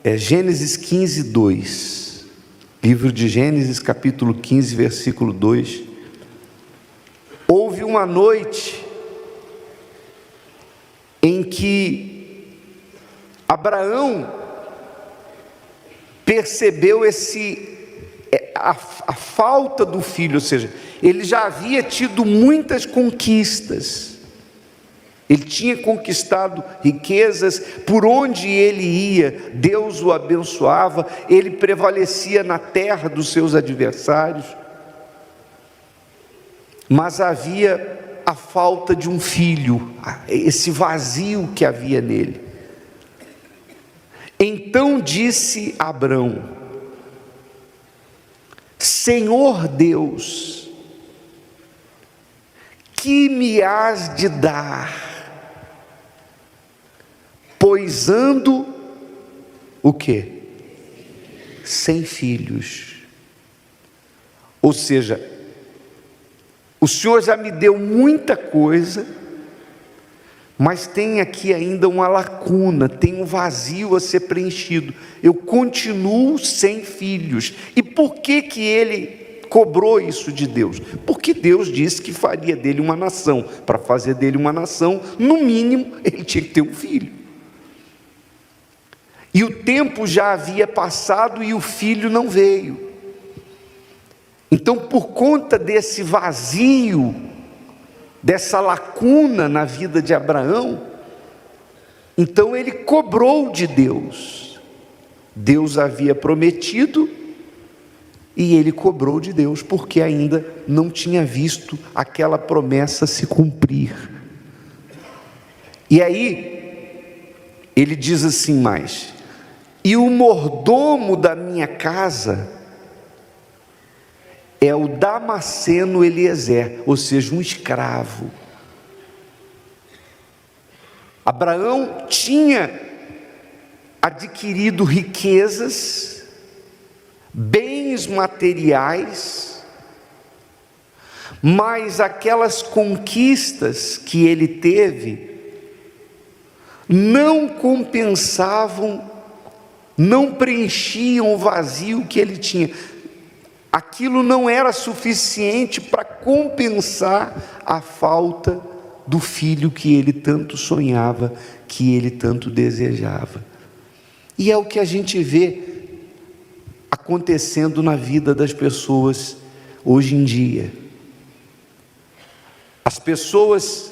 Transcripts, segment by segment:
É Gênesis 15, 2. Livro de Gênesis, capítulo 15, versículo 2. Houve uma noite em que Abraão percebeu a falta do filho, ou seja, ele já havia tido muitas conquistas, ele tinha conquistado riquezas, por onde ele ia, Deus o abençoava, ele prevalecia na terra dos seus adversários, mas havia a falta de um filho, esse vazio que havia nele. Então disse Abrão: Senhor Deus, que me hás de dar, pois ando o quê? Sem filhos. Ou seja, o Senhor já me deu muita coisa, mas tem aqui ainda uma lacuna, tem um vazio a ser preenchido. Eu continuo sem filhos. E por que ele cobrou isso de Deus? Porque Deus disse que faria dele uma nação. Para fazer dele uma nação, no mínimo, ele tinha que ter um filho. E o tempo já havia passado e o filho não veio. Então, por conta desse vazio, dessa lacuna na vida de Abraão, então ele cobrou de Deus. Deus havia prometido e ele cobrou de Deus, porque ainda não tinha visto aquela promessa se cumprir. E aí, ele diz assim mais: e o mordomo da minha casa é o Damasceno Eliezer, ou seja, um escravo. Abraão tinha adquirido riquezas, bens materiais, mas aquelas conquistas que ele teve não compensavam, não preenchiam o vazio que ele tinha. Aquilo não era suficiente para compensar a falta do filho que ele tanto sonhava, que ele tanto desejava. E é o que a gente vê acontecendo na vida das pessoas hoje em dia. As pessoas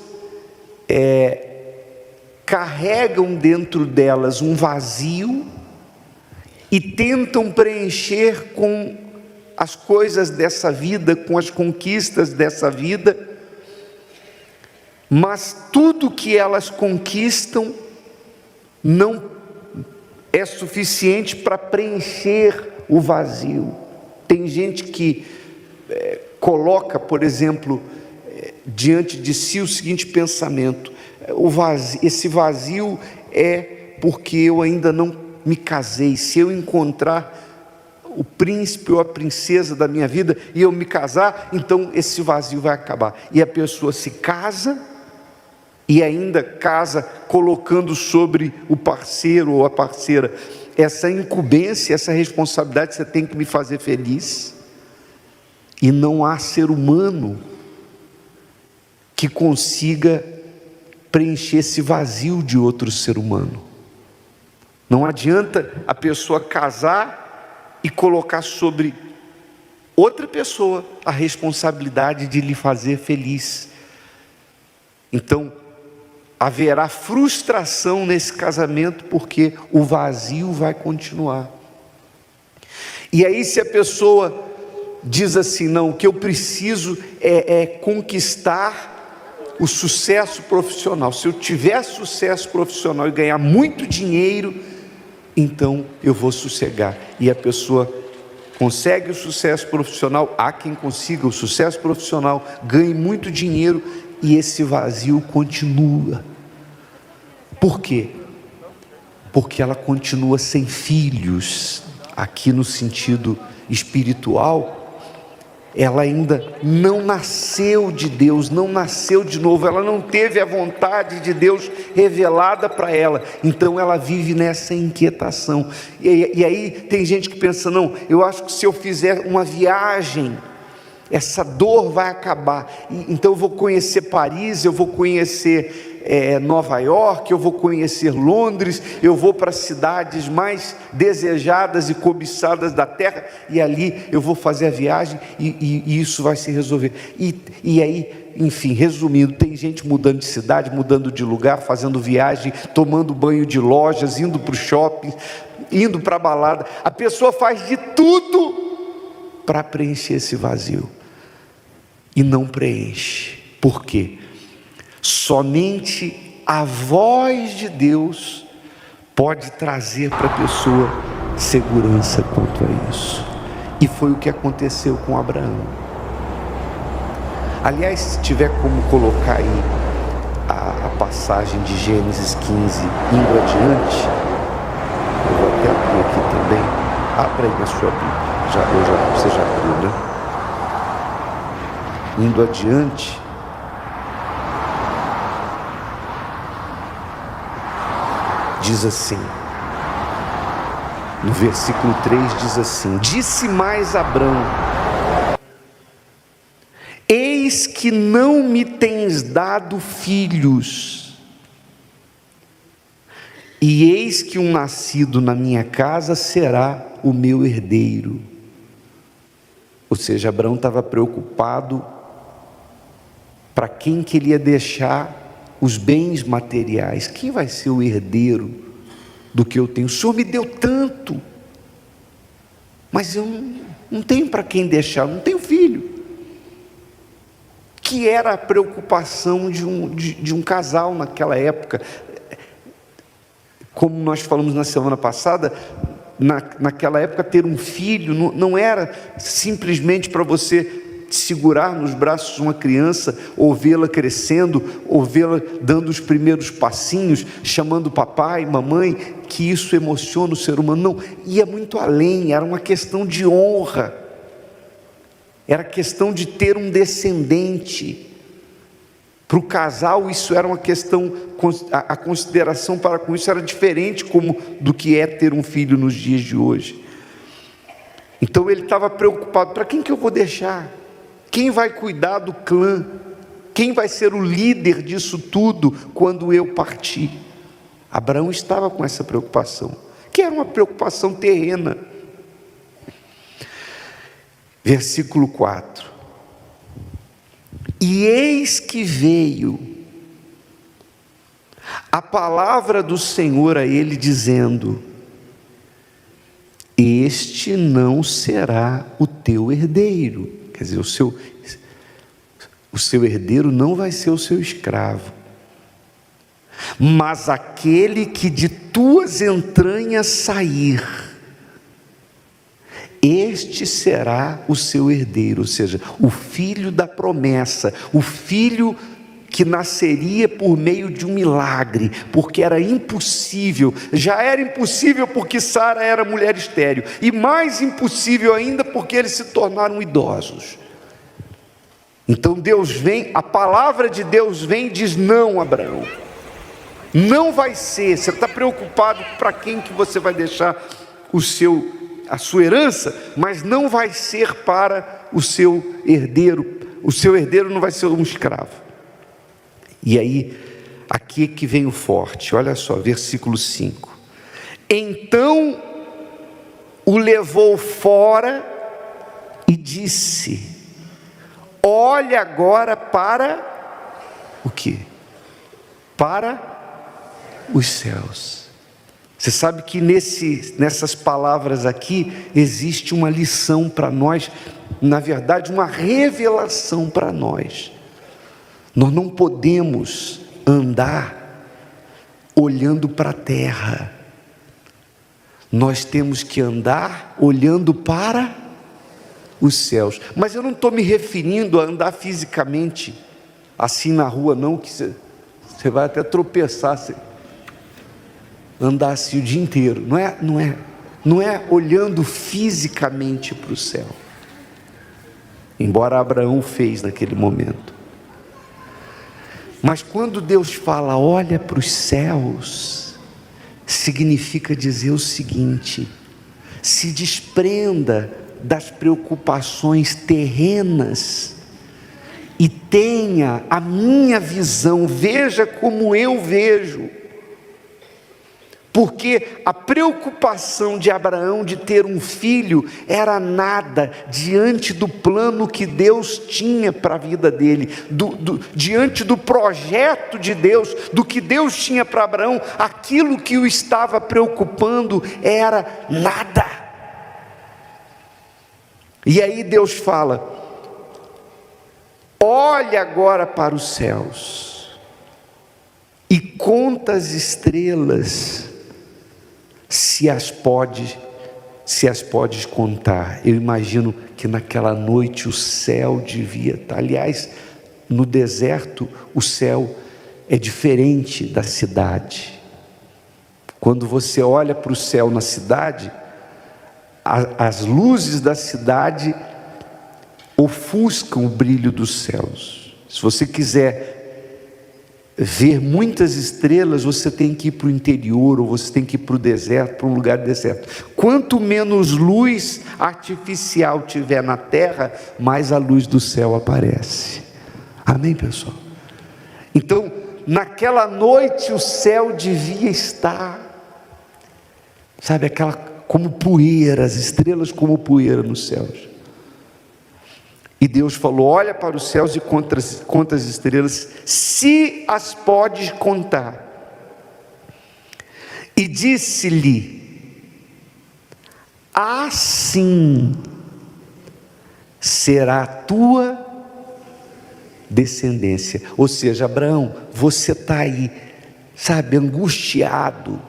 carregam dentro delas um vazio e tentam preencher com as coisas dessa vida, com as conquistas dessa vida, mas tudo que elas conquistam não é suficiente para preencher o vazio. Tem gente que coloca, por exemplo, diante de si o seguinte pensamento: esse vazio é porque eu ainda não me casei. Se eu encontrar o príncipe ou a princesa da minha vida e eu me casar, então esse vazio vai acabar. E a pessoa se casa e ainda casa colocando sobre o parceiro ou a parceira essa incumbência, essa responsabilidade: você tem que me fazer feliz. E não há ser humano que consiga preencher esse vazio de outro ser humano. Não adianta a pessoa casar e colocar sobre outra pessoa a responsabilidade de lhe fazer feliz. Então, haverá frustração nesse casamento, porque o vazio vai continuar. E aí, se a pessoa diz assim: não, o que eu preciso é conquistar o sucesso profissional. Se eu tiver sucesso profissional e ganhar muito dinheiro, então eu vou sossegar. E a pessoa consegue o sucesso profissional. Há quem consiga o sucesso profissional, ganhe muito dinheiro, e esse vazio continua. Por quê? Porque ela continua sem filhos. Aqui no sentido espiritual, ela ainda não nasceu de Deus, não nasceu de novo, ela não teve a vontade de Deus revelada para ela, então ela vive nessa inquietação. E aí tem gente que pensa: não, eu acho que se eu fizer uma viagem, essa dor vai acabar, então eu vou conhecer Paris, eu vou conhecer Nova York, eu vou conhecer Londres, eu vou para as cidades mais desejadas e cobiçadas da terra, e ali eu vou fazer a viagem, e isso vai se resolver. E aí, enfim, resumindo, tem gente mudando de cidade, mudando de lugar, fazendo viagem, tomando banho de lojas, indo para o shopping, indo para a balada. A pessoa faz de tudo para preencher esse vazio, e não preenche. Por quê? Somente a voz de Deus pode trazer para a pessoa segurança quanto a isso. E foi o que aconteceu com Abraão. Aliás, se tiver como colocar aí a passagem de Gênesis 15 indo adiante, eu vou até abrir aqui também. Abra aí na sua Bíblia. Você já abriu, né? Indo adiante, diz assim, no versículo 3 diz assim: disse mais Abrão: eis que não me tens dado filhos, e eis que um nascido na minha casa será o meu herdeiro. Ou seja, Abraão estava preocupado para quem que ele ia deixar os bens materiais. Quem vai ser o herdeiro do que eu tenho? O Senhor me deu tanto, mas eu não tenho para quem deixar, não tenho filho. Que era a preocupação de um casal naquela época. Como nós falamos na semana passada, naquela época ter um filho não era simplesmente para você segurar nos braços uma criança, ou vê-la crescendo, ou vê-la dando os primeiros passinhos, chamando papai, mamãe, que isso emociona o ser humano. Não, ia muito além, era uma questão de honra, era questão de ter um descendente. Para o casal isso era uma questão, a consideração para com isso era diferente do que é ter um filho nos dias de hoje. Então ele estava preocupado: para quem que eu vou deixar? Quem vai cuidar do clã? Quem vai ser o líder disso tudo quando eu partir? Abraão estava com essa preocupação, que era uma preocupação terrena. Versículo 4: e eis que veio a palavra do Senhor a ele, dizendo: este não será o teu herdeiro. Quer dizer, o seu herdeiro não vai ser o seu escravo, mas aquele que de tuas entranhas sair, este será o seu herdeiro. Ou seja, o filho da promessa, o filho que nasceria por meio de um milagre, porque era impossível, já era impossível porque Sara era mulher estéril, e mais impossível ainda porque eles se tornaram idosos. Então Deus vem, a palavra de Deus vem e diz: não, Abraão, não vai ser. Você está preocupado para quem que você vai deixar a sua herança, mas não vai ser para o seu herdeiro não vai ser um escravo. E aí, aqui é que vem o forte, olha só, versículo 5: então o levou fora e disse: olha agora para o quê? Para os céus. Você sabe que nessas palavras aqui existe uma lição para nós, na verdade uma revelação para nós. Nós não podemos andar olhando para a terra, nós temos que andar olhando para os céus. Mas eu não estou me referindo a andar fisicamente assim na rua, não, que você vai até tropeçar, andar assim o dia inteiro. Não é olhando fisicamente para o céu. embora Abraão fez naquele momento. Mas quando Deus fala, olha para os céus, significa dizer o seguinte: se desprenda das preocupações terrenas e tenha a minha visão, veja como eu vejo. Porque a preocupação de Abraão de ter um filho era nada diante do plano que Deus tinha para a vida dele, diante do projeto de Deus, do que Deus tinha para Abraão. Aquilo que o estava preocupando era nada. E aí Deus fala: olha agora para os céus e conta as estrelas, se as podes contar. Eu imagino que naquela noite o céu devia estar. Aliás, no deserto o céu é diferente da cidade. Quando você olha para o céu na cidade, as luzes da cidade ofuscam o brilho dos céus. Se você quiser ver muitas estrelas, você tem que ir para o interior, ou você tem que ir para o deserto, para um lugar deserto. Quanto menos luz artificial tiver na terra, mais a luz do céu aparece. Amém, pessoal? Então, naquela noite o céu devia estar, sabe, aquela como poeira, as estrelas como poeira nos céus. E Deus falou: olha para os céus e conta as estrelas, se as podes contar. E disse-lhe: assim será a tua descendência. Ou seja, Abraão, você está aí, sabe, angustiado,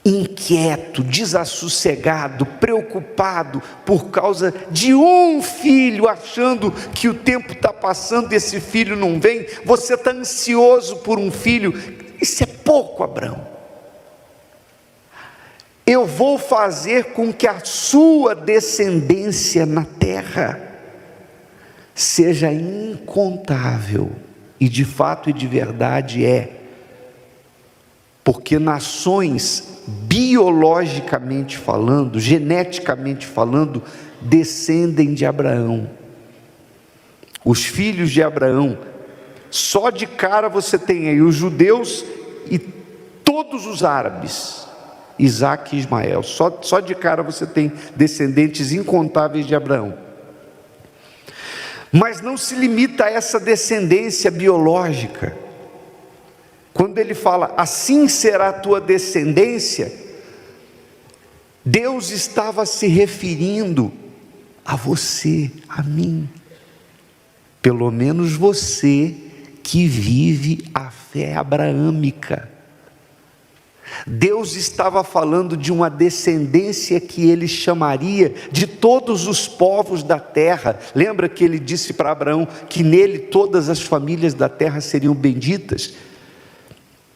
inquieto, desassossegado, preocupado por causa de um filho, achando que o tempo está passando e esse filho não vem. Você está ansioso por um filho. Isso é pouco, Abraão. Eu vou fazer com que a sua descendência na terra seja incontável. E de fato e de verdade é. Porque nações, biologicamente falando, geneticamente falando, descendem de Abraão. Os filhos de Abraão, só de cara você tem aí os judeus e todos os árabes, Isaac e Ismael. Só de cara você tem descendentes incontáveis de Abraão. Mas não se limita a essa descendência biológica. Quando ele fala, assim será a tua descendência, Deus estava se referindo a você, a mim. Pelo menos você que vive a fé abraâmica. Deus estava falando de uma descendência que ele chamaria de todos os povos da terra. Lembra que ele disse para Abraão que nele todas as famílias da terra seriam benditas?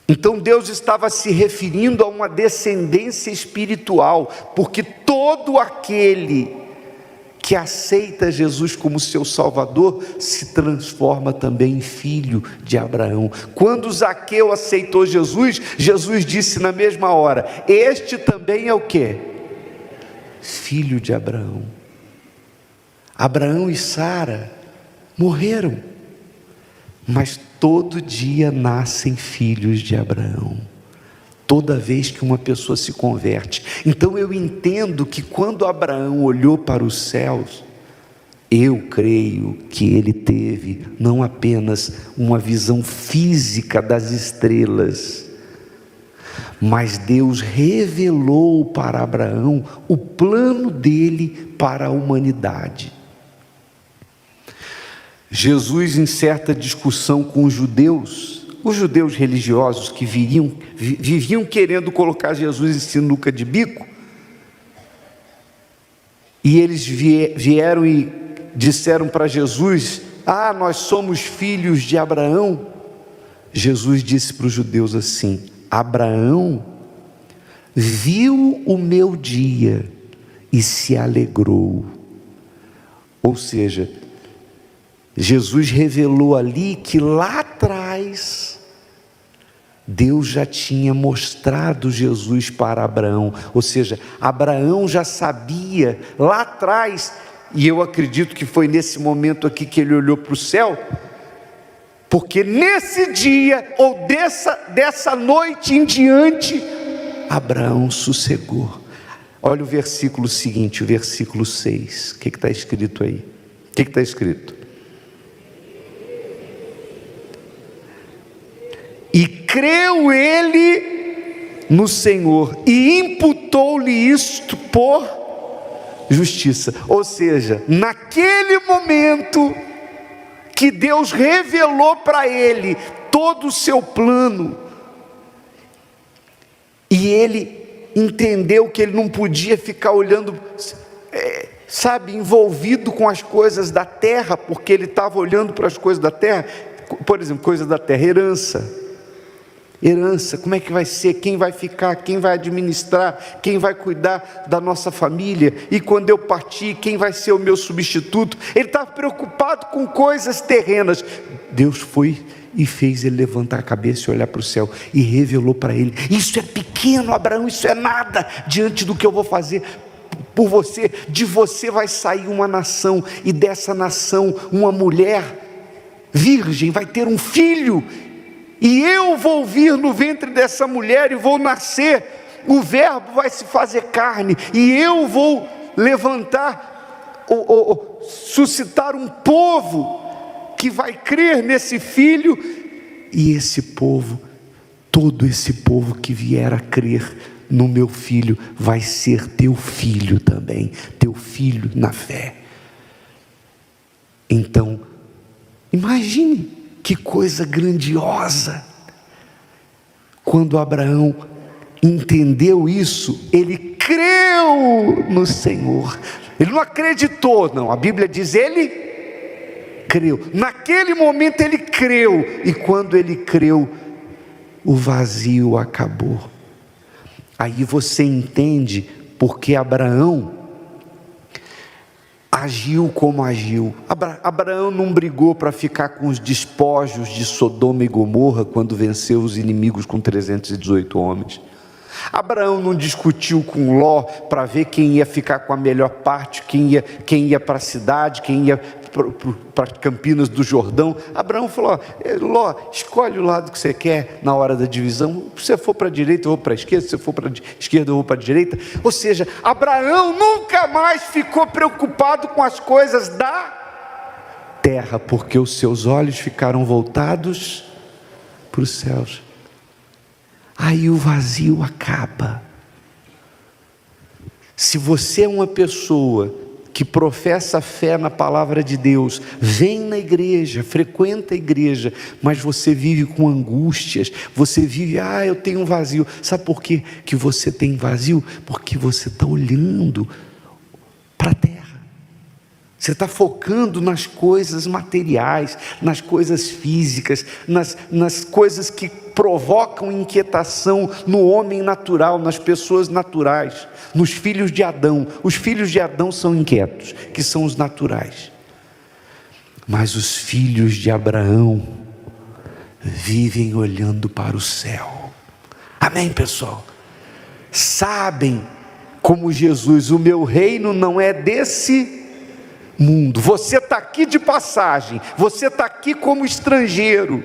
Então Deus estava se referindo a uma descendência espiritual, porque todo aquele que aceita Jesus como seu Salvador se transforma também em filho de Abraão. Quando Zaqueu aceitou Jesus, Jesus disse na mesma hora: este também é o quê? Filho de Abraão. Abraão e Sara morreram, mas todo dia nascem filhos de Abraão, toda vez que uma pessoa se converte. Então eu entendo que quando Abraão olhou para os céus, eu creio que ele teve não apenas uma visão física das estrelas, mas Deus revelou para Abraão o plano dele para a humanidade. Jesus, em certa discussão com os judeus religiosos que viviam querendo colocar Jesus em sinuca de bico, e eles vieram e disseram para Jesus: nós somos filhos de Abraão. Jesus disse para os judeus assim: Abraão viu o meu dia e se alegrou. Ou seja, Jesus revelou ali que lá atrás Deus já tinha mostrado Jesus para Abraão. Ou seja, Abraão já sabia lá atrás, e eu acredito que foi nesse momento aqui que ele olhou para o céu, porque nesse dia, ou dessa noite em diante, Abraão sossegou. Olha o versículo seguinte, o versículo 6, o que está escrito aí? O que está escrito? E creu ele no Senhor, e imputou-lhe isto por justiça. Ou seja, naquele momento que Deus revelou para ele todo o seu plano, e ele entendeu que ele não podia ficar olhando, envolvido com as coisas da terra, porque ele estava olhando para as coisas da terra, por exemplo, coisas da terra, herança, como é que vai ser, quem vai ficar, quem vai administrar, quem vai cuidar da nossa família, e quando eu partir, quem vai ser o meu substituto? Ele estava preocupado com coisas terrenas. Deus foi e fez ele levantar a cabeça e olhar para o céu, e revelou para ele: isso é pequeno, Abraão, isso é nada, diante do que eu vou fazer por você. De você vai sair uma nação, e dessa nação, uma mulher virgem vai ter um filho, e eu vou vir no ventre dessa mulher, e vou nascer, o verbo vai se fazer carne, e eu vou levantar, suscitar um povo, que vai crer nesse filho, e esse povo, todo esse povo que vier a crer no meu filho, vai ser teu filho também, teu filho na fé. Então, imagine que coisa grandiosa, quando Abraão entendeu isso, ele creu no Senhor, ele não acreditou, não, a Bíblia diz, ele creu, naquele momento ele creu, e quando ele creu, o vazio acabou. Aí você entende porque Abraão agiu como agiu. Abraão não brigou para ficar com os despojos de Sodoma e Gomorra, quando venceu os inimigos com 318 homens. Abraão não discutiu com Ló para ver quem ia ficar com a melhor parte, quem ia para a cidade, quem ia para Campinas do Jordão. Abraão falou: Ló, escolhe o lado que você quer na hora da divisão. Se você for para a direita, eu vou para a esquerda. Se você for para a esquerda, eu vou para a direita. Ou seja, Abraão nunca mais ficou preocupado com as coisas da terra, porque os seus olhos ficaram voltados para os céus. Aí o vazio acaba. Se você é uma pessoa que professa fé na palavra de Deus, vem na igreja, frequenta a igreja, mas você vive com angústias, você vive, eu tenho um vazio. Sabe por quê que você tem vazio? Porque você está olhando para a terra. Você está focando nas coisas materiais, nas coisas físicas, nas coisas que provocam inquietação no homem natural, nas pessoas naturais, nos filhos de Adão. Os filhos de Adão são inquietos, que são os naturais. Mas os filhos de Abraão vivem olhando para o céu. Amém, pessoal? Sabem, como Jesus, o meu reino não é desse mundo. Você está aqui de passagem, você está aqui como estrangeiro,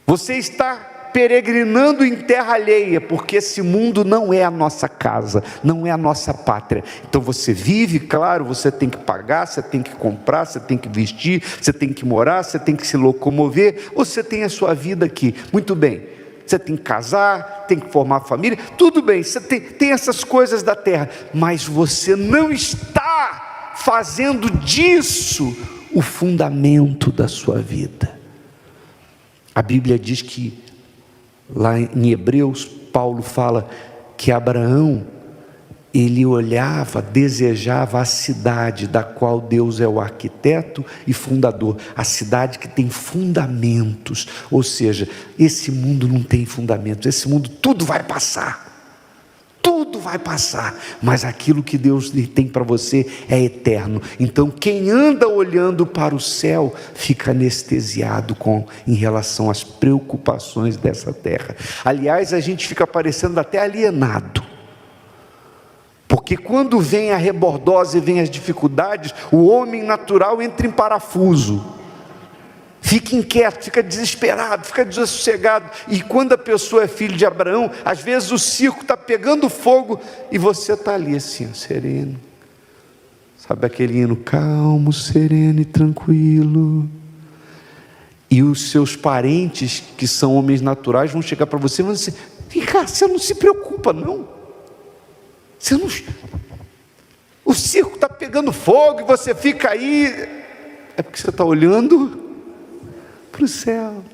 você está peregrinando em terra alheia, porque esse mundo não é a nossa casa, não é a nossa pátria. Então você vive, claro, você tem que pagar, você tem que comprar, você tem que vestir, você tem que morar, você tem que se locomover, você tem a sua vida aqui, muito bem. Você tem que casar, tem que formar família, tudo bem, você tem essas coisas da terra, mas você não está fazendo disso o fundamento da sua vida. A Bíblia diz que, lá em Hebreus, Paulo fala que Abraão, ele olhava, desejava a cidade da qual Deus é o arquiteto e fundador, a cidade que tem fundamentos. Ou seja, esse mundo não tem fundamentos, esse mundo tudo vai passar, tudo vai passar, mas aquilo que Deus tem para você é eterno. Então quem anda olhando para o céu fica anestesiado em relação às preocupações dessa terra. Aliás, a gente fica parecendo até alienado, porque quando vem a rebordose e vem as dificuldades, o homem natural entra em parafuso, fica inquieto, fica desesperado, fica desassossegado. E quando a pessoa é filho de Abraão, às vezes o circo está pegando fogo e você está ali assim, sereno. Sabe aquele hino, calmo, sereno e tranquilo? E os seus parentes, que são homens naturais, vão chegar para você e vão dizer: vem cá, você não se preocupa não. Você não... O circo está pegando fogo e você fica aí. É porque você está olhando para o céu.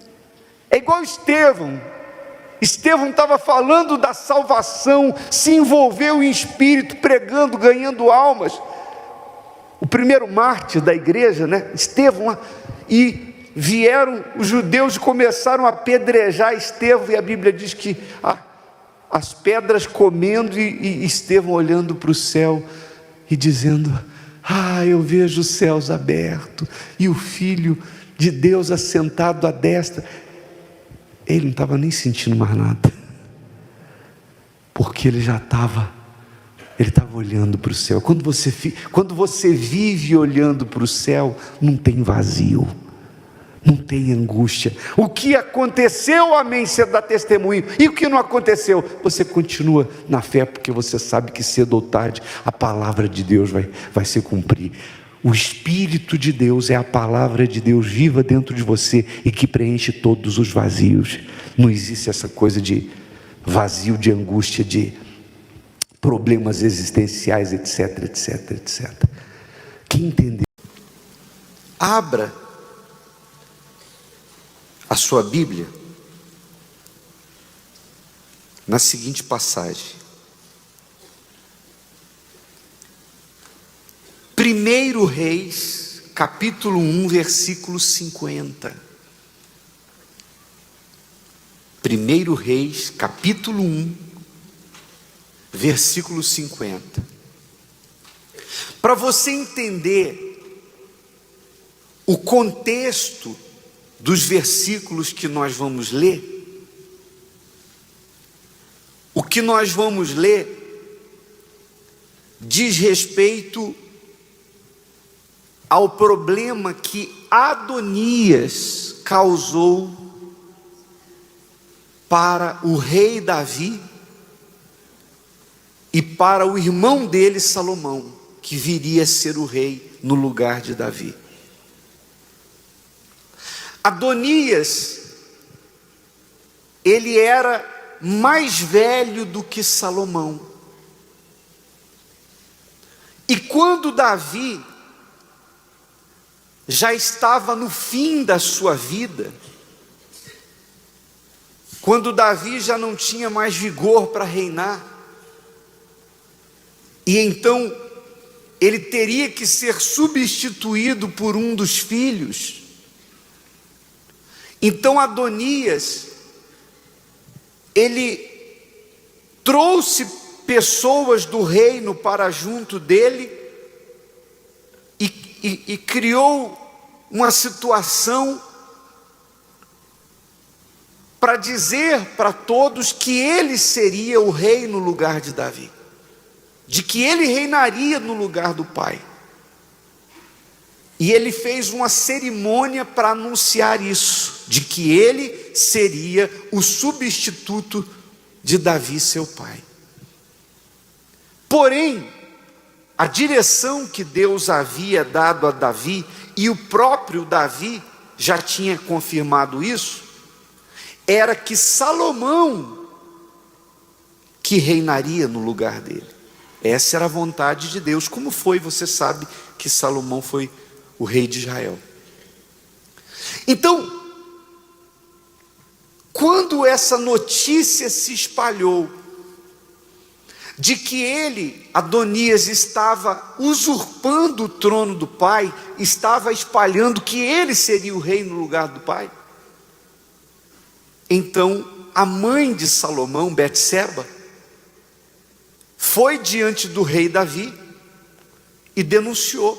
É igual Estevão. Estevão estava falando da salvação, se envolveu em espírito, pregando, ganhando almas. O primeiro mártir da igreja, né? Estevão. E vieram os judeus e começaram a apedrejar Estevão, e a Bíblia diz que as pedras comendo e Estevão olhando para o céu e dizendo: eu vejo os céus abertos e o Filho de Deus assentado à destra. Ele não estava nem sentindo mais nada, porque ele estava olhando para o céu. Quando você vive olhando para o céu, não tem vazio, não tem angústia. O que aconteceu, amém, você dá testemunho. E o que não aconteceu, você continua na fé, porque você sabe que cedo ou tarde a palavra de Deus vai se cumprir. O Espírito de Deus é a palavra de Deus viva dentro de você e que preenche todos os vazios. Não existe essa coisa de vazio, de angústia, de problemas existenciais, etc, etc, etc. Quem entendeu? Abra a sua Bíblia na seguinte passagem. 1 Reis, capítulo 1, versículo 50. 1 Reis, capítulo 1, versículo 50. Para você entender o contexto dos versículos que nós vamos ler, o que nós vamos ler diz respeito ao problema que Adonias causou para o rei Davi e para o irmão dele Salomão, que viria a ser o rei no lugar de Davi. Adonias, ele era mais velho do que Salomão. E quando Davi já estava no fim da sua vida, quando Davi já não tinha mais vigor para reinar, e então ele teria que ser substituído por um dos filhos. Então Adonias, ele trouxe pessoas do reino para junto dele e criou uma situação para dizer para todos que ele seria o rei no lugar de Davi, de que ele reinaria no lugar do pai. E ele fez uma cerimônia para anunciar isso, de que ele seria o substituto de Davi, seu pai. Porém, a direção que Deus havia dado a Davi, e o próprio Davi já tinha confirmado isso, era que Salomão que reinaria no lugar dele. Essa era a vontade de Deus. Como foi? Você sabe que Salomão foi o rei de Israel. Então, quando essa notícia se espalhou, de que ele, Adonias, estava usurpando o trono do pai, estava espalhando que ele seria o rei no lugar do pai, então a mãe de Salomão, Betseba, foi diante do rei Davi e denunciou.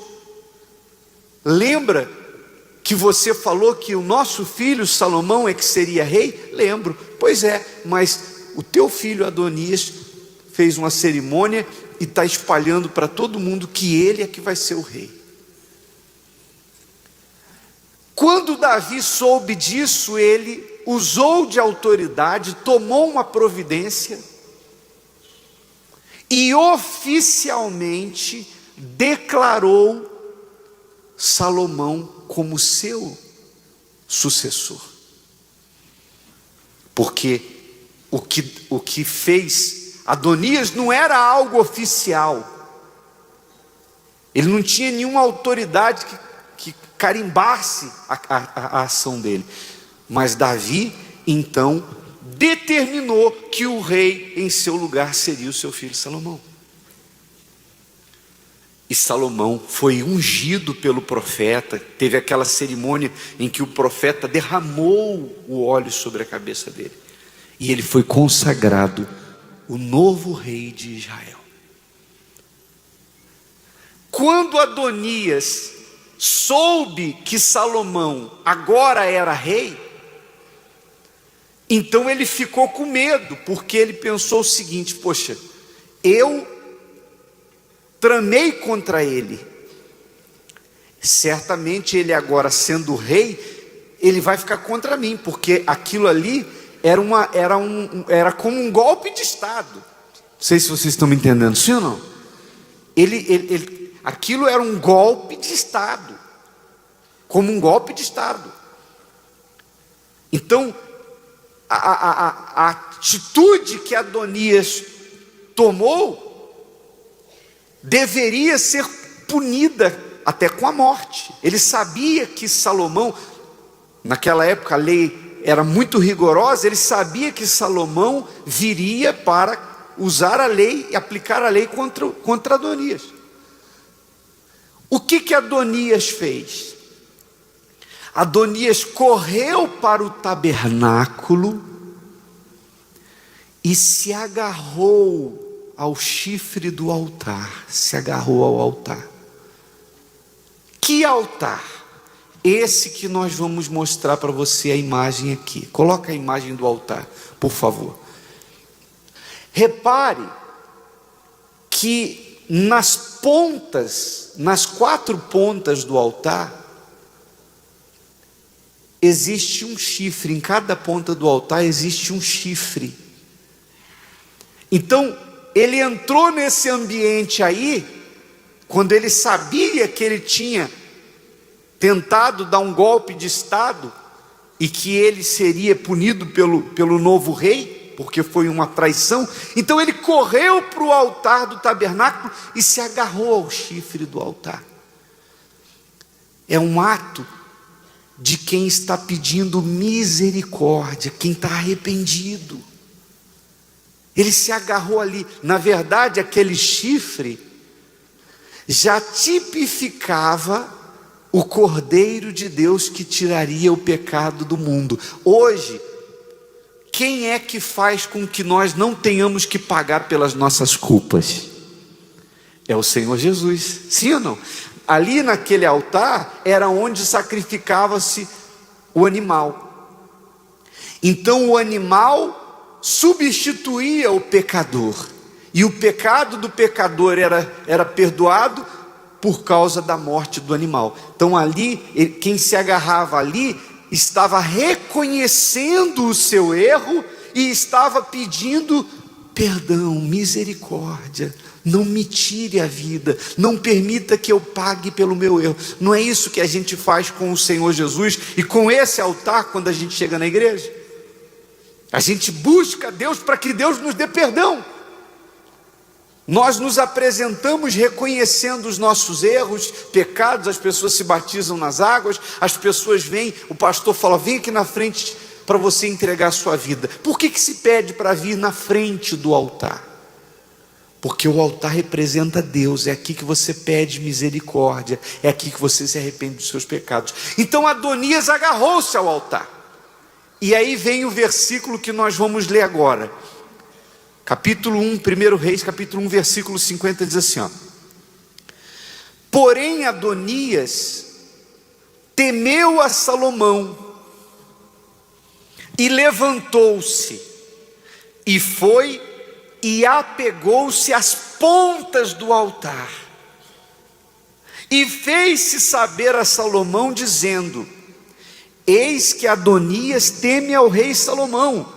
Lembra que você falou que o nosso filho Salomão é que seria rei? Lembro. Pois é, mas o teu filho Adonias fez uma cerimônia e está espalhando para todo mundo que ele é que vai ser o rei. Quando Davi soube disso, ele usou de autoridade, tomou uma providência e oficialmente declarou Salomão como seu sucessor. Porque o que fez Adonias não era algo oficial. Ele não tinha nenhuma autoridade que carimbasse a ação dele. Mas Davi, então, determinou que o rei em seu lugar seria o seu filho Salomão. E Salomão foi ungido pelo profeta. Teve aquela cerimônia em que o profeta derramou o óleo sobre a cabeça dele. E ele foi consagrado o novo rei de Israel. Quando Adonias soube que Salomão agora era rei, então ele ficou com medo, porque ele pensou o seguinte: poxa, eu tramei contra ele, certamente ele agora sendo rei, ele vai ficar contra mim, porque aquilo ali era como um golpe de Estado. Não sei se vocês estão me entendendo, sim ou não? Aquilo era um golpe de Estado, como um golpe de Estado. Então, a atitude que Adonias tomou deveria ser punida até com a morte. Ele sabia que Salomão, naquela época a lei era muito rigorosa, ele sabia que Salomão viria para usar a lei e aplicar a lei contra Adonias. O que Adonias fez? Adonias correu para o tabernáculo e se agarrou ao chifre do altar, se agarrou ao altar. Que altar? Esse que nós vamos mostrar para você a imagem aqui. Coloca a imagem do altar, por favor. Repare que nas pontas, nas 4 pontas do altar, existe um chifre. Em cada ponta do altar existe um chifre. Então, ele entrou nesse ambiente aí, quando ele sabia que ele tinha tentado dar um golpe de Estado, e que ele seria punido pelo novo rei, porque foi uma traição. Então ele correu para o altar do tabernáculo e se agarrou ao chifre do altar. É um ato de quem está pedindo misericórdia, quem está arrependido. Ele se agarrou ali. Na verdade, aquele chifre já tipificava o Cordeiro de Deus que tiraria o pecado do mundo. Hoje, quem é que faz com que nós não tenhamos que pagar pelas nossas culpas? É o Senhor Jesus, sim ou não? Ali naquele altar era onde sacrificava-se o animal. Então o animal substituía o pecador, e o pecado do pecador era perdoado por causa da morte do animal. Então ali, quem se agarrava ali, estava reconhecendo o seu erro, e estava pedindo perdão, misericórdia, não me tire a vida, não permita que eu pague pelo meu erro. Não é isso que a gente faz com o Senhor Jesus, e com esse altar quando a gente chega na igreja? A gente busca Deus para que Deus nos dê perdão. Nós nos apresentamos reconhecendo os nossos erros, pecados. As pessoas se batizam nas águas, as pessoas vêm, o pastor fala: vem aqui na frente para você entregar a sua vida. Por que se pede para vir na frente do altar? Porque o altar representa Deus. É aqui que você pede misericórdia, é aqui que você se arrepende dos seus pecados. Então Adonias agarrou-se ao altar. E aí vem o versículo que nós vamos ler agora. capítulo 1, 1 Reis, capítulo 1, versículo 50, diz assim, ó: porém Adonias temeu a Salomão, e levantou-se, e foi, e apegou-se às pontas do altar, e fez-se saber a Salomão, dizendo: eis que Adonias teme ao rei Salomão,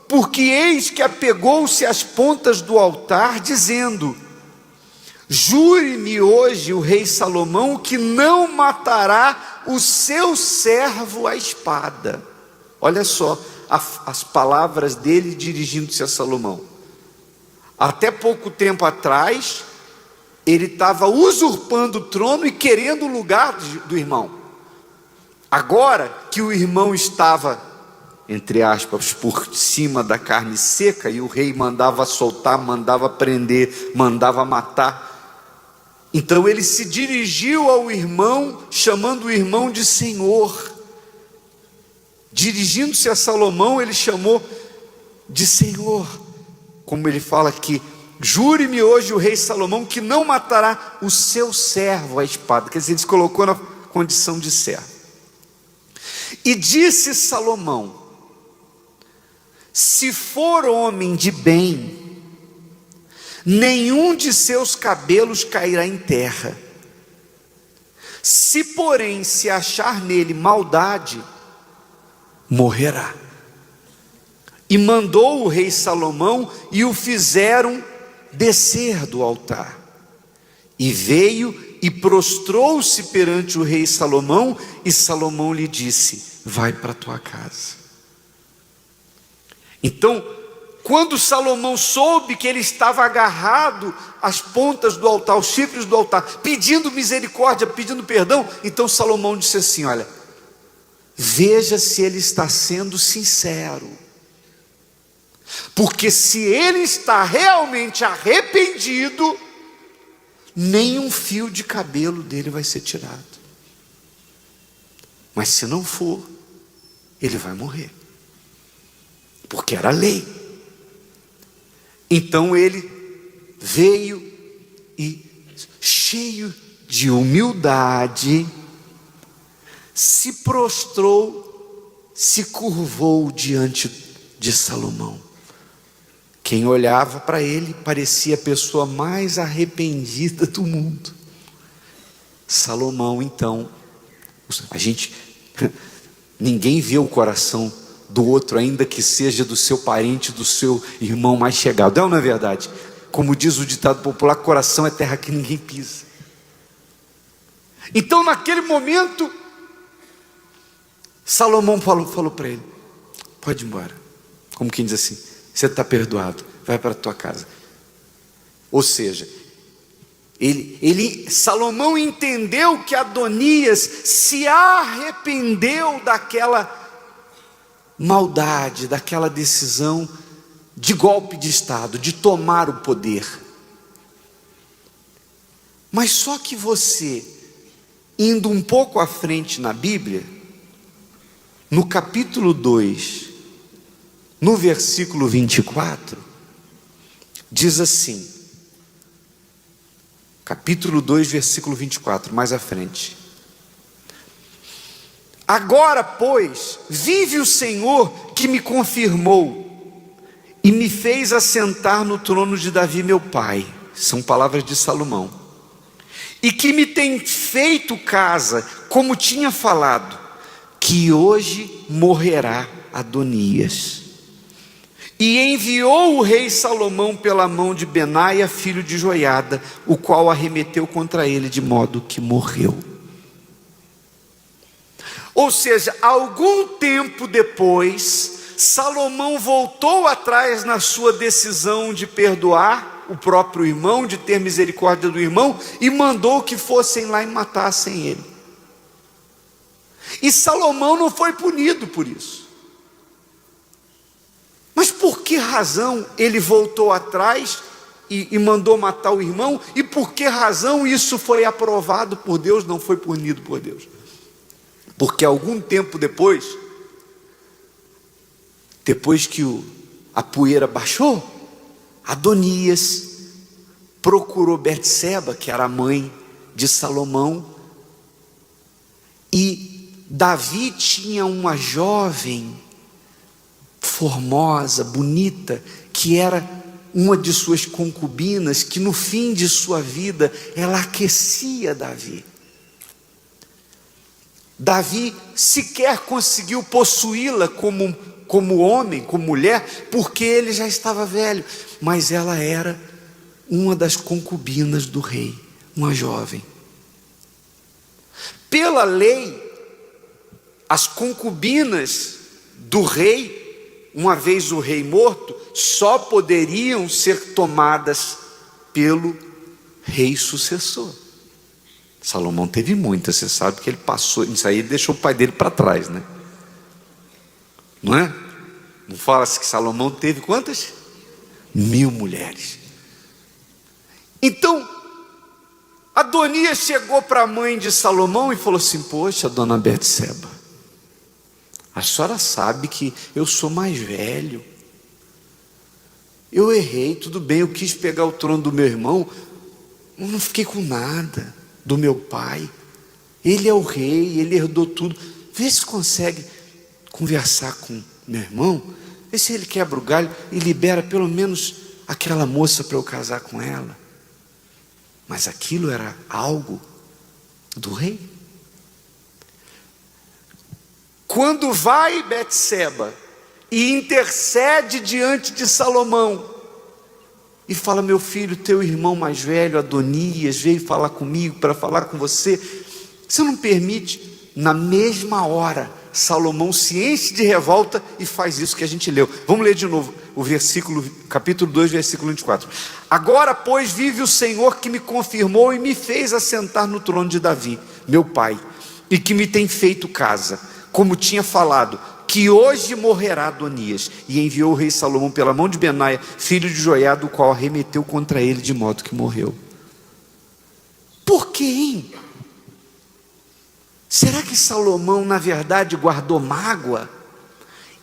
porque eis que apegou-se às pontas do altar, dizendo: jure-me hoje o rei Salomão que não matará o seu servo à espada. Olha só as palavras dele dirigindo-se a Salomão. Até pouco tempo atrás, ele estava usurpando o trono e querendo o lugar do irmão. Agora que o irmão estava, entre aspas, por cima da carne seca, e o rei mandava soltar, mandava prender, mandava matar, então ele se dirigiu ao irmão, chamando o irmão de Senhor. Dirigindo-se a Salomão, ele chamou de Senhor, como ele fala aqui: jure-me hoje o rei Salomão que não matará o seu servo à espada. Quer dizer, ele se colocou na condição de servo. E disse Salomão: se for homem de bem, nenhum de seus cabelos cairá em terra. Se porém se achar nele maldade, morrerá. E mandou o rei Salomão, e o fizeram descer do altar. E veio e prostrou-se perante o rei Salomão, e Salomão lhe disse: vai para a tua casa. Então, quando Salomão soube que ele estava agarrado às pontas do altar, aos chifres do altar, pedindo misericórdia, pedindo perdão, então Salomão disse assim: olha, veja se ele está sendo sincero, porque se ele está realmente arrependido, nem um fio de cabelo dele vai ser tirado. Mas se não for, ele vai morrer, porque era lei. Então ele veio e, cheio de humildade, se prostrou, se curvou diante de Salomão. Quem olhava para ele parecia a pessoa mais arrependida do mundo. Salomão, então, ninguém vê o coração do outro, ainda que seja do seu parente, do seu irmão mais chegado. Não é verdade? Como diz o ditado popular, coração é terra que ninguém pisa. Então, naquele momento, Salomão falou para ele: pode ir embora. Como quem diz assim: você está perdoado, vai para a tua casa. Ou seja, Salomão entendeu que Adonias se arrependeu daquela maldade, daquela decisão de golpe de estado, de tomar o poder. Mas só que você, indo um pouco à frente na Bíblia, no capítulo 2, no versículo 24, diz assim, capítulo 2, versículo 24, mais à frente: agora, pois, vive o Senhor que me confirmou e me fez assentar no trono de Davi meu pai. São palavras de Salomão. E que me tem feito casa, como tinha falado, que hoje morrerá Adonias. E enviou o rei Salomão pela mão de Benaia, filho de Joiada, o qual arremeteu contra ele, de modo que morreu. Ou seja, algum tempo depois, Salomão voltou atrás na sua decisão de perdoar o próprio irmão, de ter misericórdia do irmão, e mandou que fossem lá e matassem ele. E Salomão não foi punido por isso. Mas por que razão ele voltou atrás e mandou matar o irmão? E por que razão isso foi aprovado por Deus, não foi punido por Deus? Porque algum tempo depois que a poeira baixou, Adonias procurou Betseba, que era a mãe de Salomão, e Davi tinha uma jovem formosa, bonita, que era uma de suas concubinas, que no fim de sua vida ela aquecia Davi. Davi sequer conseguiu possuí-la como homem, como mulher, porque ele já estava velho, mas ela era uma das concubinas do rei, uma jovem. Pela lei, as concubinas do rei, uma vez o rei morto, só poderiam ser tomadas pelo rei sucessor. Salomão teve muitas, você sabe que ele passou, isso aí ele deixou o pai dele para trás, né? Não é? Não fala-se que Salomão teve quantas? 1000 mulheres. Então, Adonias chegou para a mãe de Salomão e falou assim: poxa, dona Betseba, a senhora sabe que eu sou mais velho, eu errei, tudo bem, eu quis pegar o trono do meu irmão, eu não fiquei com nada do meu pai, ele é o rei, ele herdou tudo, vê se consegue conversar com meu irmão, vê se ele quebra o galho e libera pelo menos aquela moça para eu casar com ela. Mas aquilo era algo do rei. Quando vai Betseba e intercede diante de Salomão e fala: meu filho, teu irmão mais velho, Adonias, veio falar comigo para falar com você, você não permite? Na mesma hora, Salomão se enche de revolta e faz isso que a gente leu. Vamos ler de novo o versículo, capítulo 2, versículo 24. Agora, pois, vive o Senhor que me confirmou e me fez assentar no trono de Davi, meu pai, e que me tem feito casa, como tinha falado, que hoje morrerá Adonias. E enviou o rei Salomão pela mão de Benaia, filho de Joiada, o qual arremeteu contra ele, de modo que morreu. Por quê, hein? Será que Salomão, na verdade, guardou mágoa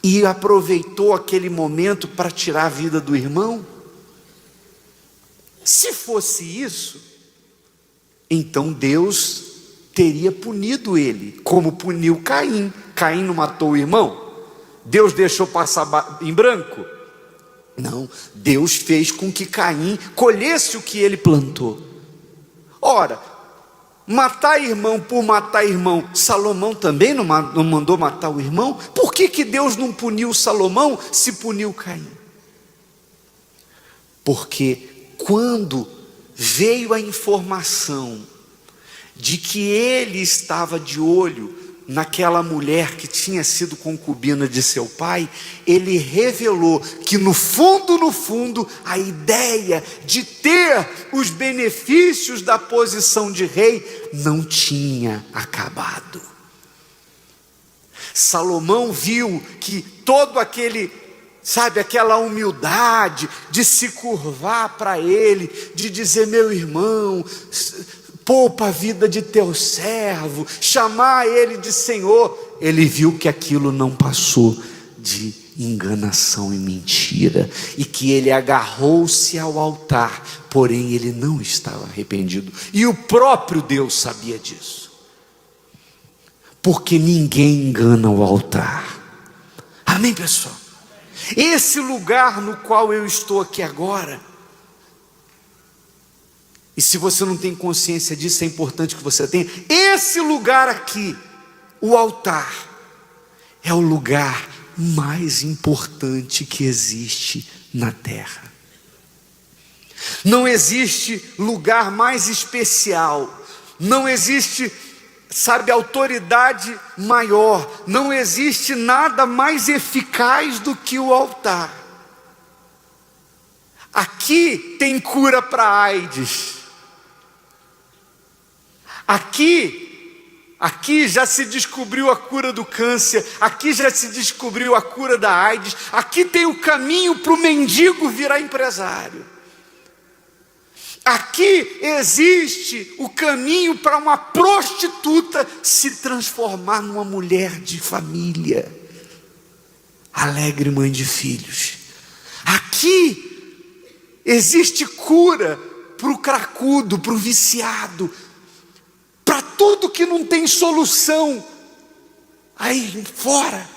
e aproveitou aquele momento para tirar a vida do irmão? Se fosse isso, então Deus teria punido ele, como puniu Caim. Caim não matou o irmão? Deus deixou passar em branco? Não, Deus fez com que Caim colhesse o que ele plantou. Ora, matar irmão por matar irmão, Salomão também não mandou matar o irmão? Por que Deus não puniu Salomão se puniu Caim? Porque quando veio a informação de que ele estava de olho naquela mulher que tinha sido concubina de seu pai, ele revelou que no fundo, a ideia de ter os benefícios da posição de rei não tinha acabado. Salomão viu que todo aquele, aquela humildade de se curvar para ele, de dizer: meu irmão, poupa a vida de teu servo, chamar ele de Senhor, ele viu que aquilo não passou de enganação e mentira, e que ele agarrou-se ao altar, porém ele não estava arrependido, e o próprio Deus sabia disso, porque ninguém engana o altar. Amém, pessoal? Esse lugar no qual eu estou aqui agora, e se você não tem consciência disso, é importante que você tenha. Esse lugar aqui, o altar, é o lugar mais importante que existe na terra. Não existe lugar mais especial, não existe, autoridade maior, não existe nada mais eficaz do que o altar. Aqui tem cura para AIDS. Aqui já se descobriu a cura do câncer, aqui já se descobriu a cura da AIDS, aqui tem o caminho para o mendigo virar empresário. Aqui existe o caminho para uma prostituta se transformar numa mulher de família, alegre mãe de filhos. Aqui Existe cura para o cracudo, para o viciado, para tudo que não tem solução aí fora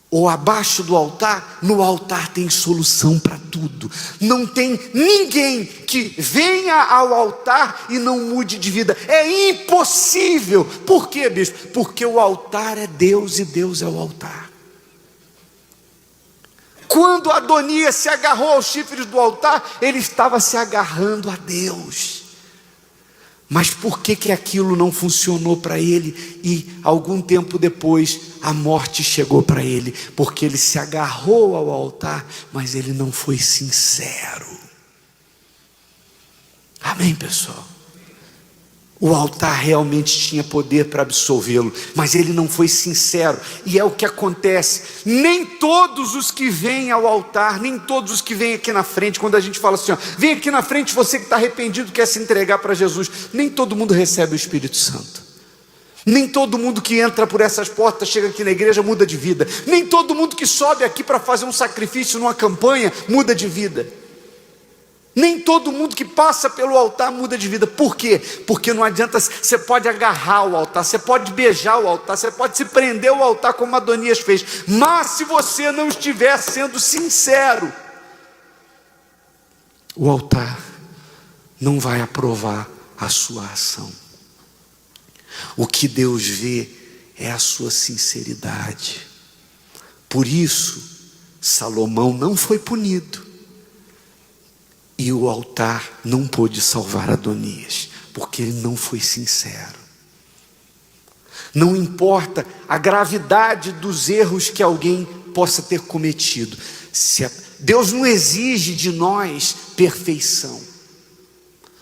ou abaixo do altar. No altar tem solução para tudo. Não tem ninguém que venha ao altar e não mude de vida. É impossível. Por quê, bispo? Porque o altar é Deus e Deus é o altar. Quando Adonias se agarrou aos chifres do altar, ele estava se agarrando a Deus. Mas por que aquilo não funcionou para ele? E algum tempo depois a morte chegou para ele, porque ele se agarrou ao altar, mas ele não foi sincero. Amém, pessoal? O altar realmente tinha poder para absolvê-lo, mas ele não foi sincero. E é o que acontece. Nem todos os que vêm ao altar, nem todos os que vêm aqui na frente, quando a gente fala assim, ó, vem aqui na frente você que está arrependido, quer se entregar para Jesus, nem todo mundo recebe o Espírito Santo. Nem todo mundo que entra por essas portas, chega aqui na igreja, muda de vida. Nem todo mundo que sobe aqui para fazer um sacrifício numa campanha, muda de vida. Nem todo mundo que passa pelo altar muda de vida. Por quê? Porque não adianta. Você pode agarrar o altar, você pode beijar o altar, você pode se prender ao altar como Adonias fez, mas se você não estiver sendo sincero, o altar não vai aprovar a sua ação. O que Deus vê é a sua sinceridade. Por isso Salomão não foi punido e o altar não pôde salvar Adonias, porque ele não foi sincero. Não importa a gravidade dos erros que alguém possa ter cometido, Deus não exige de nós perfeição.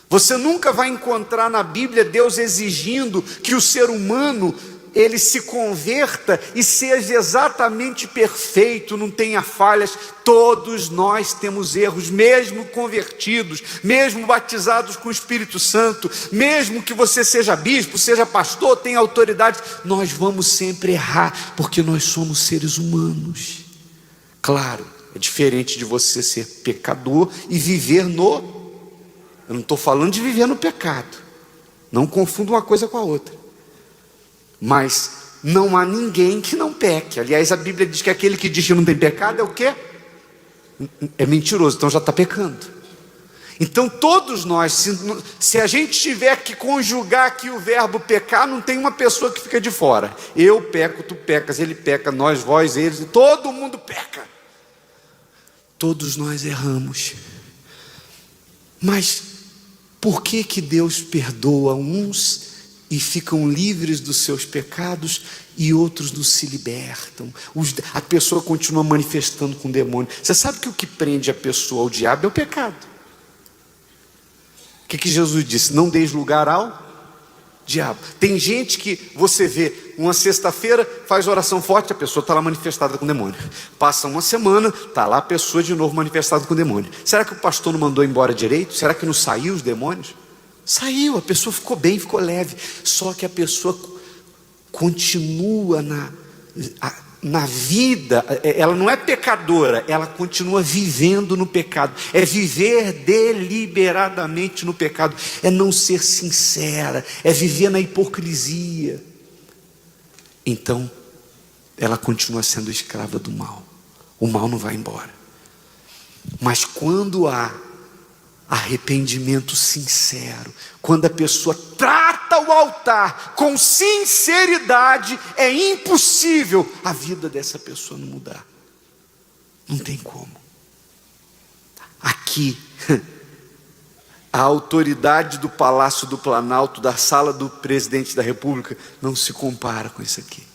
Você nunca vai encontrar na Bíblia Deus exigindo que o ser humano ele se converta e seja exatamente perfeito, não tenha falhas. Todos nós temos erros, mesmo convertidos, mesmo batizados com o Espírito Santo, mesmo que você seja bispo, seja pastor, tenha autoridade, nós vamos sempre errar, porque nós somos seres humanos. Claro, é diferente de você ser pecador e viver no... Eu não estou falando de viver no pecado, não confunda uma coisa com a outra. Mas não há ninguém que não peque. Aliás, a Bíblia diz que aquele que diz que não tem pecado é o quê? É mentiroso, então já está pecando. Então todos nós, se a gente tiver que conjugar aqui o verbo pecar, não tem uma pessoa que fica de fora. Eu peco, tu pecas, ele peca, nós, vós, eles, todo mundo peca. Todos nós erramos. Mas por que Deus perdoa uns e ficam livres dos seus pecados e outros não se libertam? A pessoa continua manifestando com o demônio. Você sabe que o que prende a pessoa ao diabo é o pecado. O que Jesus disse? Não deis lugar ao diabo. Tem gente que você vê, uma sexta-feira faz oração forte, a pessoa está lá manifestada com o demônio. Passa uma semana, está lá a pessoa de novo manifestada com o demônio. Será que o pastor não mandou embora direito? Será que não saiu os demônios? Saiu, a pessoa ficou bem, ficou leve. Só que a pessoa continua na vida, ela não é pecadora, ela continua vivendo no pecado. É viver deliberadamente no pecado, é não ser sincera, é viver na hipocrisia. Então ela continua sendo escrava do mal. O mal não vai embora. Mas quando há arrependimento sincero, quando a pessoa trata o altar com sinceridade, é impossível a vida dessa pessoa não mudar. Não tem como. Aqui, a autoridade do Palácio do Planalto, da sala do presidente da República, não se compara com isso aqui.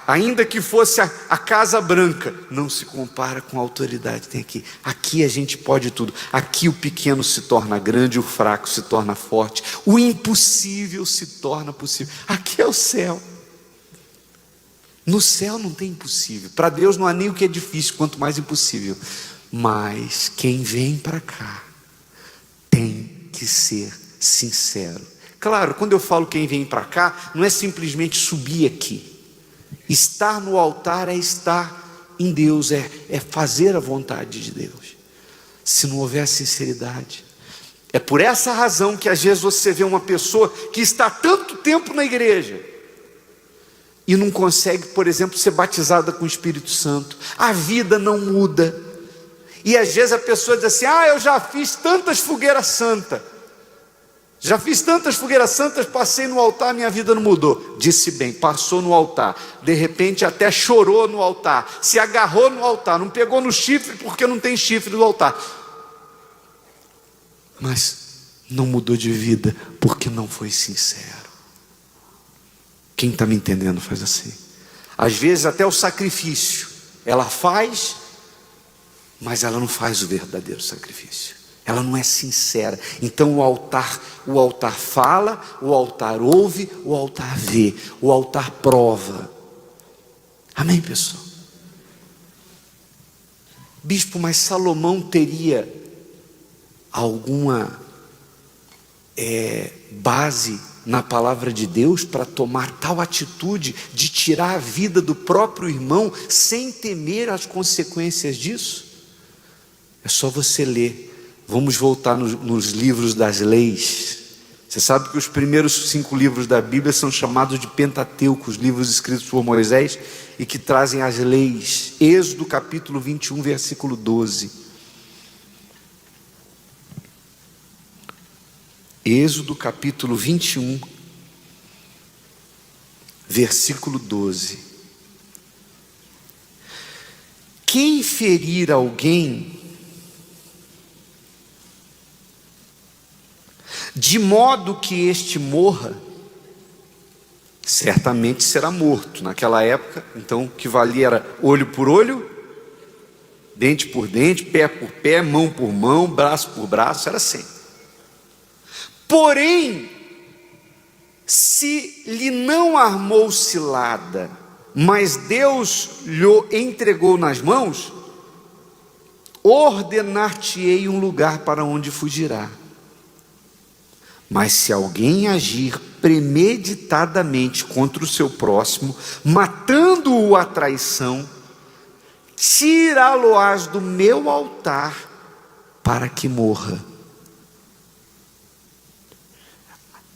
Ainda que fosse a Casa Branca, não se compara com a autoridade que tem aqui. Aqui a gente pode tudo. Aqui o pequeno se torna grande, o fraco se torna forte, o impossível se torna possível. Aqui é o céu. No céu não tem impossível. Para Deus não há nem o que é difícil, quanto mais impossível. Mas quem vem para cá tem que ser sincero. Claro, quando eu falo quem vem para cá, não é simplesmente subir aqui. Estar no altar é estar em Deus, é fazer a vontade de Deus. Se não houver sinceridade, é por essa razão que às vezes você vê uma pessoa que está há tanto tempo na igreja e não consegue, por exemplo, ser batizada com o Espírito Santo. A vida não muda. E às vezes a pessoa diz assim: eu já fiz tantas fogueiras santas. Já fiz tantas fogueiras santas, passei no altar, minha vida não mudou. Disse bem, passou no altar, de repente até chorou no altar, se agarrou no altar, não pegou no chifre porque não tem chifre do altar, mas não mudou de vida porque não foi sincero. Quem está me entendendo faz assim. Às vezes até o sacrifício ela faz, mas ela não faz o verdadeiro sacrifício. Ela não é sincera. Então o altar fala, o altar ouve, o altar vê, o altar prova. Amém, pessoal? Bispo, mas Salomão teria alguma base na palavra de Deus para tomar tal atitude de tirar a vida do próprio irmão sem temer as consequências disso? É só você ler. Vamos voltar nos livros das leis. Você sabe que os primeiros 5 livros da Bíblia são chamados de Pentateuco, os livros escritos por Moisés e que trazem as leis. Êxodo capítulo 21, versículo 12. Êxodo capítulo 21, versículo 12. Quem ferir alguém de modo que este morra, certamente será morto. Naquela época, então, o que valia era olho por olho, dente por dente, pé por pé, mão por mão, braço por braço, era assim. Porém, se lhe não armou cilada, mas Deus lhe entregou nas mãos, ordenar-te-ei um lugar para onde fugirá. Mas se alguém agir premeditadamente contra o seu próximo, matando-o à traição, tirá-lo-ás do meu altar para que morra.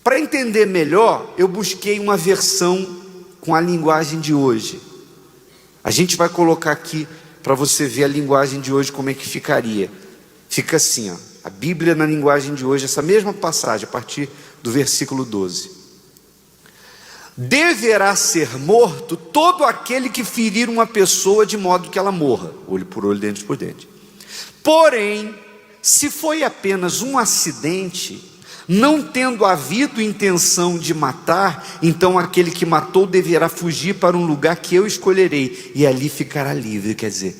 Para entender melhor, eu busquei uma versão com a linguagem de hoje. A gente vai colocar aqui para você ver a linguagem de hoje como é que ficaria. Fica assim, ó. A Bíblia na linguagem de hoje, essa mesma passagem, a partir do versículo 12. Deverá ser morto todo aquele que ferir uma pessoa de modo que ela morra, olho por olho, dente por dente. Porém, se foi apenas um acidente, não tendo havido intenção de matar, então aquele que matou deverá fugir para um lugar que eu escolherei, e ali ficará livre. Quer dizer,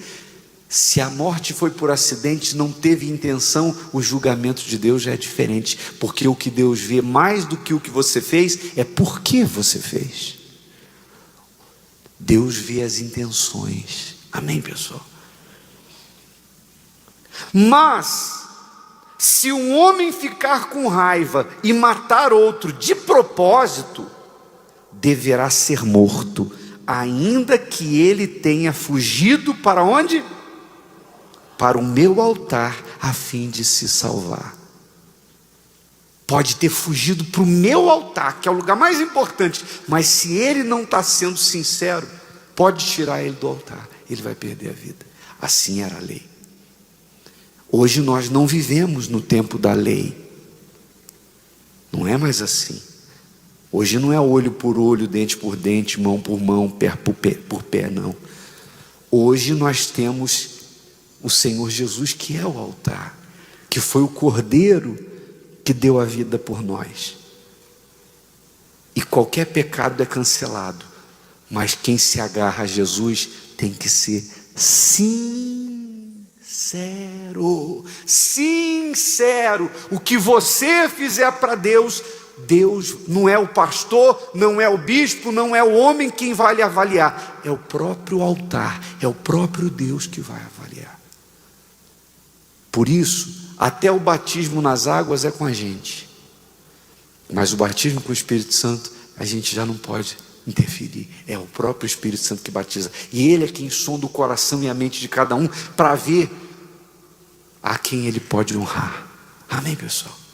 se a morte foi por acidente, não teve intenção, o julgamento de Deus já é diferente, porque o que Deus vê mais do que o que você fez, é por que você fez. Deus vê as intenções. Amém, pessoal? Mas se um homem ficar com raiva e matar outro de propósito, deverá ser morto, ainda que ele tenha fugido para onde? Para o meu altar, a fim de se salvar. Pode ter fugido para o meu altar, que é o lugar mais importante, mas se ele não está sendo sincero, pode tirar ele do altar, ele vai perder a vida. Assim era a lei. Hoje nós não vivemos no tempo da lei. Não é mais assim. Hoje não é olho por olho, dente por dente, mão por mão, pé por pé, não. Hoje nós temos o Senhor Jesus, que é o altar, que foi o Cordeiro que deu a vida por nós. E qualquer pecado é cancelado, mas quem se agarra a Jesus tem que ser sincero. Sincero. O que você fizer para Deus, Deus não é o pastor, não é o bispo, não é o homem quem vai lhe avaliar, é o próprio altar, é o próprio Deus que vai avaliar. Por isso, até o batismo nas águas é com a gente, mas o batismo com o Espírito Santo, a gente já não pode interferir. É o próprio Espírito Santo que batiza. E Ele é quem sonda o coração e a mente de cada um para ver a quem Ele pode honrar. Amém, pessoal?